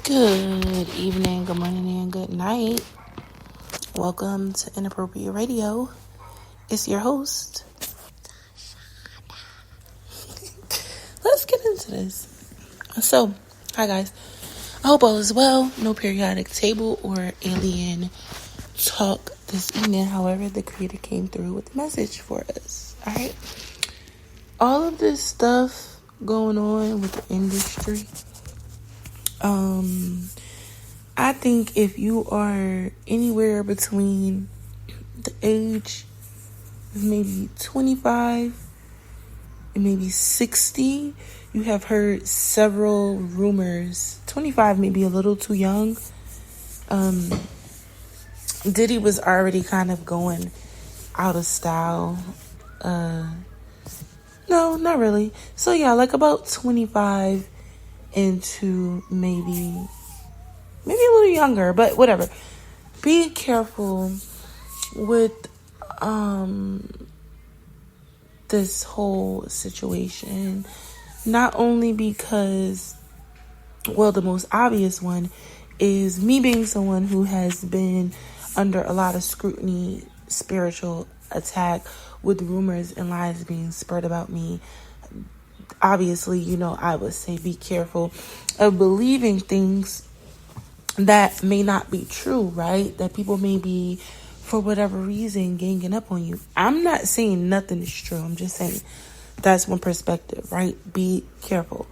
Good evening, good morning, and good night. Welcome to Inappropriate Radio. It's your host. Let's get into this. So, hi guys. I hope all is well. No periodic table or alien talk this evening. However, the creator came through with a message for us. Alright. All of this stuff going on with the industry. I think if you are anywhere between the age of maybe 25 and maybe 60, you have heard several rumors. 25 may be a little too young. Diddy was already kind of going out of style. No, not really. So yeah, like about 25 into maybe a little younger, but whatever. Be careful with this whole situation. Not only because, well, the most obvious one is me being someone who has been under a lot of scrutiny, spiritual attack with rumors and lies being spread about me. Obviously, I would say be careful of believing things that may not be true, right? That people may be, for whatever reason, ganging up on you. I'm not saying nothing is true. I'm just saying that's one perspective, right? Be careful.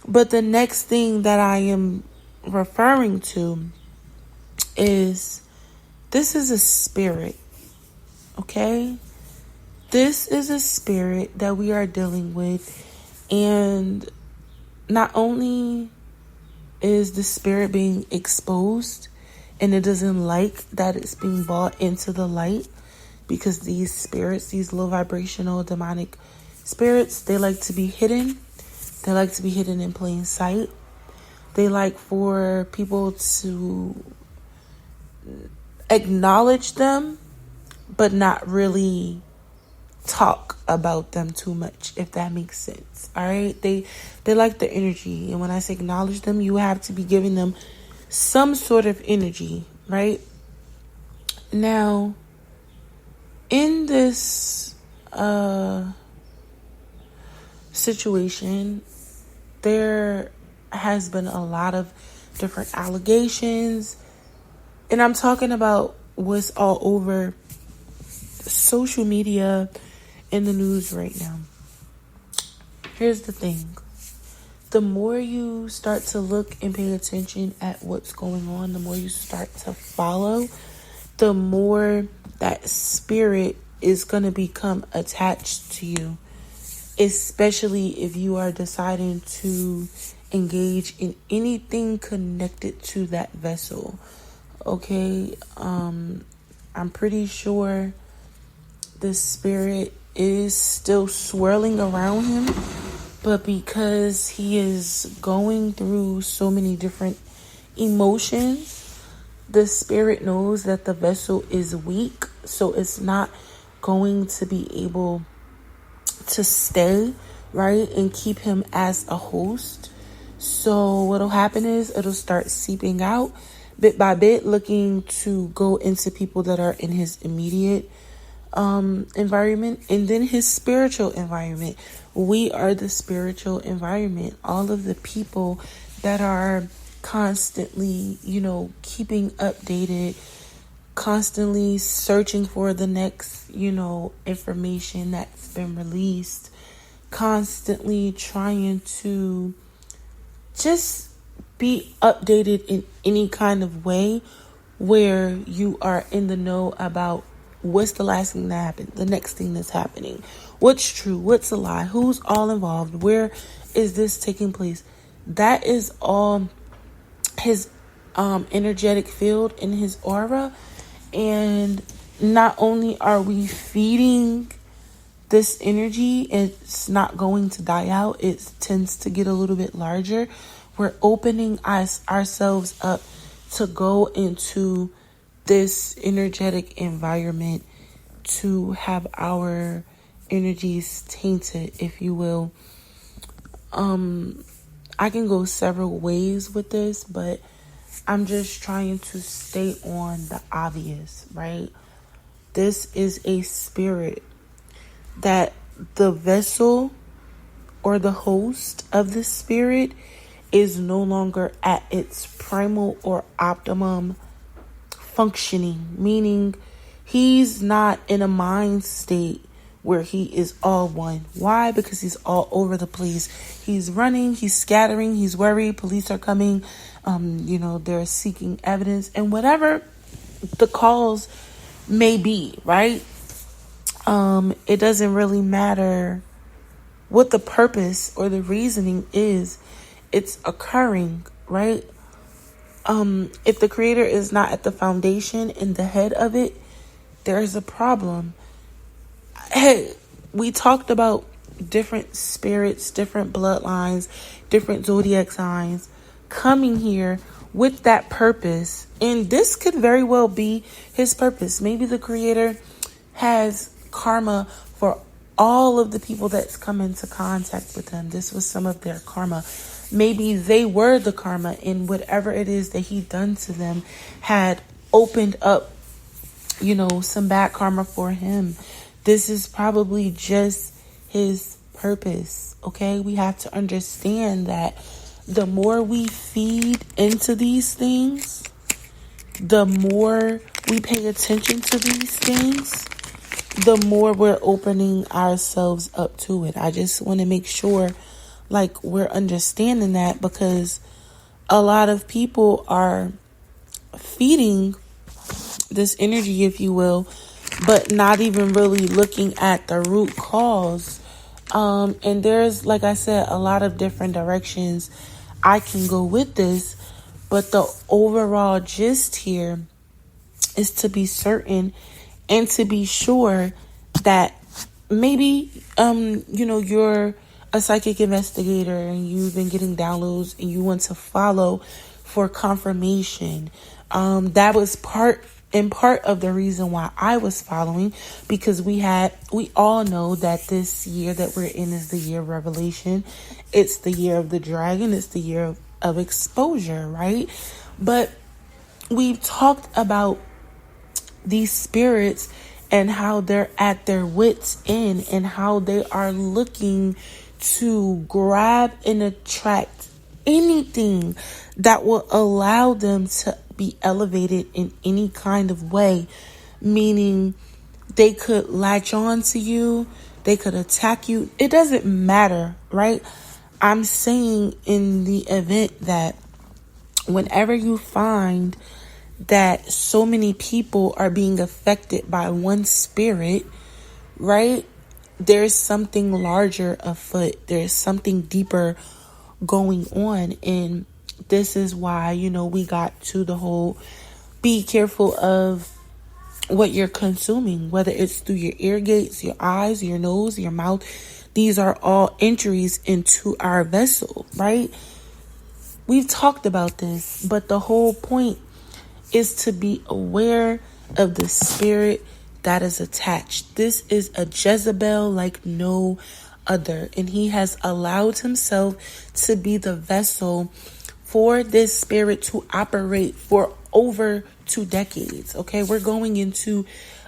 But the next thing that I am referring to is this is a spirit, okay? This is a spirit that we are dealing with, and not only is the spirit being exposed and it doesn't like that it's being brought into the light, because these spirits, these low vibrational demonic spirits, they like to be hidden. They like to be hidden in plain sight. They like for people to acknowledge them but not really talk about them too much, if that makes sense. All right, they like the energy, and when I say acknowledge them, you have to be giving them some sort of energy, right? Now, in this situation, there has been a lot of different allegations, and I'm talking about what's all over social media in the news right now. Here's the thing. The more you start to look and pay attention at what's going on, the more you start to follow, the more that spirit is going to become attached to you, especially if you are deciding to engage in anything connected to that vessel. Okay, I'm pretty sure the spirit is still swirling around him, but because he is going through so many different emotions, the spirit knows that the vessel is weak, so it's not going to be able to stay, right, and keep him as a host. So what'll happen is it'll start seeping out bit by bit, looking to go into people that are in his immediate environment, and then his spiritual environment. We are the spiritual environment. All of the people that are constantly, keeping updated, constantly searching for the next, information that's been released, constantly trying to just be updated in any kind of way where you are in the know about what's the last thing that happened, the next thing that's happening, what's true, what's a lie, who's all involved, where is this taking place. That is all his energetic field in his aura. And not only are we feeding this energy, it's not going to die out. It tends to get a little bit larger. We're opening ourselves up to go into this energetic environment, to have our energies tainted, if you will. I can go several ways with this, but I'm just trying to stay on the obvious, right? This is a spirit that the vessel or the host of the spirit is no longer at its primal or optimum functioning, meaning he's not in a mind state where he is all one. Why? Because he's all over the place. He's running, he's scattering, he's worried, police are coming, they're seeking evidence, and whatever the cause may be, right? It doesn't really matter what the purpose or the reasoning is. It's occurring, right? If the creator is not at the foundation and the head of it, there is a problem. Hey, we talked about different spirits, different bloodlines, different zodiac signs coming here with that purpose. And this could very well be his purpose. Maybe the creator has karma for all of the people that's come into contact with him. This was some of their karma. Maybe they were the karma, and whatever it is that he done to them had opened up, some bad karma for him. This is probably just his purpose, okay? We have to understand that the more we feed into these things, the more we pay attention to these things, the more we're opening ourselves up to it. I just want to make sure, we're understanding that, because a lot of people are feeding this energy, if you will, but not even really looking at the root cause. And there's, like I said, a lot of different directions I can go with this, but the overall gist here is to be certain and to be sure that maybe, you're a psychic investigator and you've been getting downloads and you want to follow for confirmation. That was part of the reason why I was following, because we all know that this year that we're in is the year of revelation. It's the year of the dragon. It's the year of exposure, right? But we've talked about these spirits and how they're at their wits' end and how they are looking to grab and attract anything that will allow them to be elevated in any kind of way, meaning they could latch on to you, they could attack you. It doesn't matter, right? I'm saying in the event that whenever you find that so many people are being affected by one spirit, right? There's something larger afoot. There's something deeper going on. And this is why, we got to the whole be careful of what you're consuming, whether it's through your ear gates, your eyes, your nose, your mouth. These are all entries into our vessel, right? We've talked about this, but the whole point is to be aware of the spirit that is attached. This is a Jezebel like no other, and he has allowed himself to be the vessel for this spirit to operate for over 2 decades. Okay, we're going into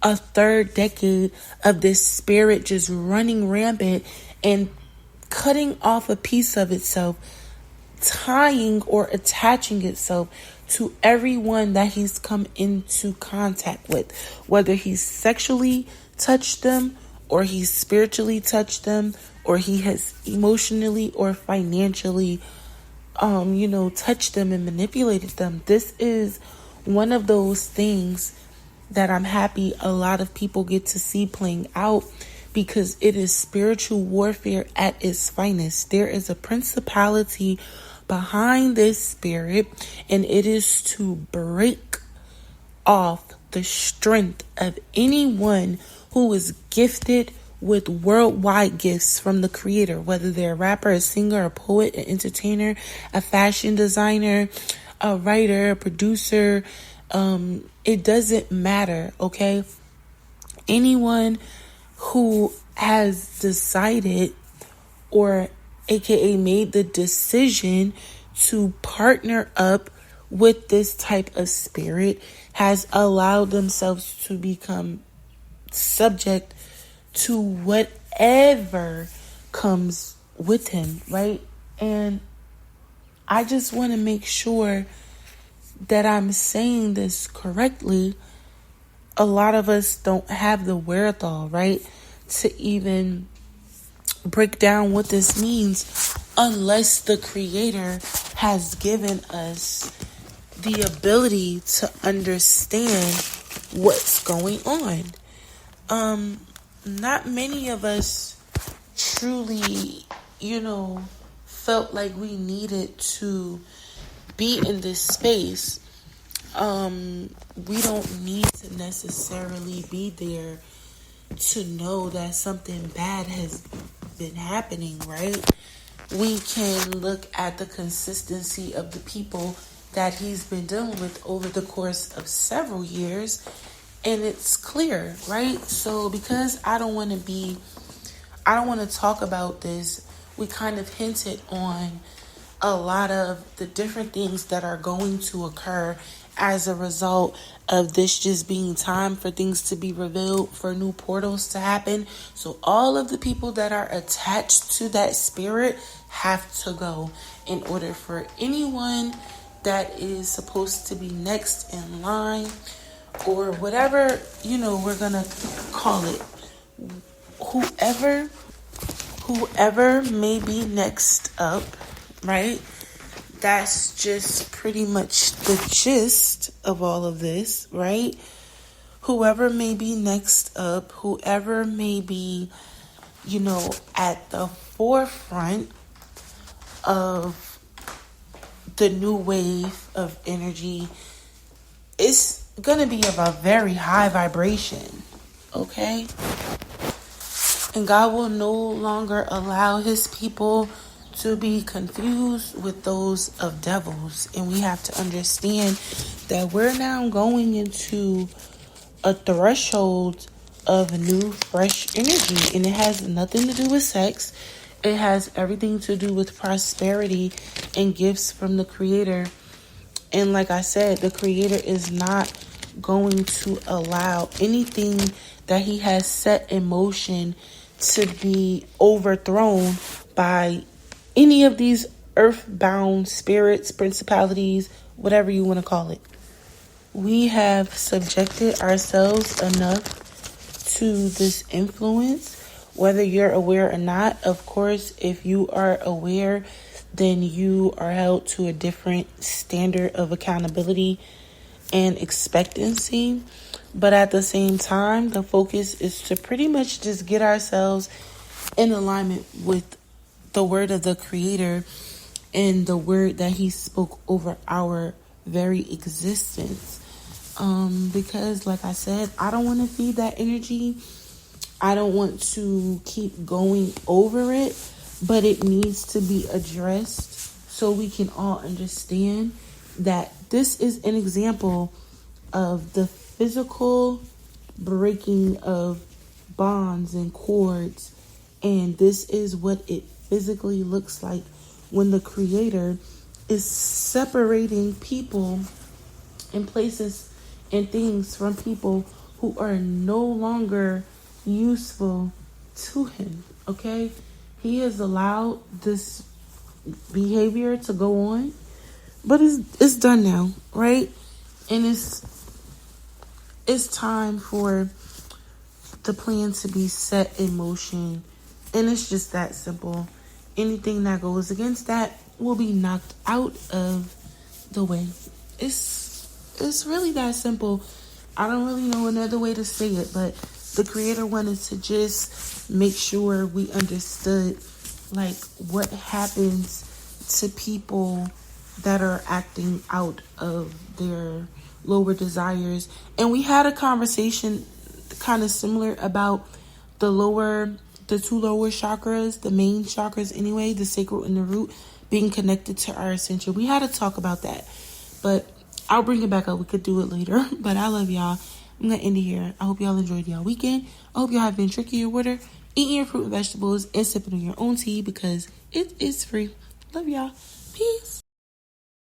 a 3rd decade of this spirit just running rampant and cutting off a piece of itself, tying or attaching itself to everyone that he's come into contact with, whether he's sexually touched them or he's spiritually touched them or he has emotionally or financially touched them and manipulated them. This is one of those things that I'm happy a lot of people get to see playing out, because it is spiritual warfare at its finest. There is a principality behind this spirit, and it is to break off the strength of anyone who is gifted with worldwide gifts from the creator, whether they're a rapper, a singer, a poet, an entertainer, a fashion designer, a writer, a producer. It doesn't matter, okay? Anyone who has decided or aka made the decision to partner up with this type of spirit, has allowed themselves to become subject to whatever comes with him, right? And I just want to make sure that I'm saying this correctly. A lot of us don't have the wherewithal, right, to even break down what this means unless the Creator has given us the ability to understand what's going on. Not many of us truly, felt like we needed to be in this space. We don't need to necessarily be there to know that something bad has been happening, right? We can look at the consistency of the people that he's been dealing with over the course of several years, and it's clear, right? So because I don't want to talk about this, we kind of hinted on a lot of the different things that are going to occur as a result of this just being time for things to be revealed, for new portals to happen. So all of the people that are attached to that spirit have to go in order for anyone that is supposed to be next in line, or whatever, we're going to call it. Whoever may be next up, right? That's just pretty much the gist of all of this, right? Whoever may be next up, whoever may be, at the forefront of the new wave of energy, it's going to be of a very high vibration, okay? And God will no longer allow his people to be confused with those of devils. And we have to understand that we're now going into a threshold of new, fresh energy. And it has nothing to do with sex. It has everything to do with prosperity and gifts from the Creator. And like I said, the Creator is not going to allow anything that he has set in motion to be overthrown by any of these earthbound spirits, principalities, whatever you want to call it. We have subjected ourselves enough to this influence, whether you're aware or not. Of course, if you are aware, then you are held to a different standard of accountability and expectancy. But at the same time, the focus is to pretty much just get ourselves in alignment with the word of the Creator and the word that he spoke over our very existence. Because like I said, I don't want to feed that energy. I don't want to keep going over it, but it needs to be addressed so we can all understand that this is an example of the physical breaking of bonds and cords, and this is what it physically looks like when the Creator is separating people and places and things from people who are no longer useful to him. Okay, he has allowed this behavior to go on, but it's done now, right? And it's time for the plan to be set in motion, and it's just that simple. Anything that goes against that will be knocked out of the way. It's really that simple. I don't really know another way to say it, but the Creator wanted to just make sure we understood like what happens to people that are acting out of their lower desires. And we had a conversation kind of similar about the two lower chakras, the main chakras anyway, the sacral and the root, being connected to our ascension. We had to talk about that, but I'll bring it back up. We could do it later, but I love y'all. I'm going to end it here. I hope y'all enjoyed y'all weekend. I hope y'all have been tricky or water. eating your fruit and vegetables, and sipping on your own tea because it is free. Love y'all. Peace.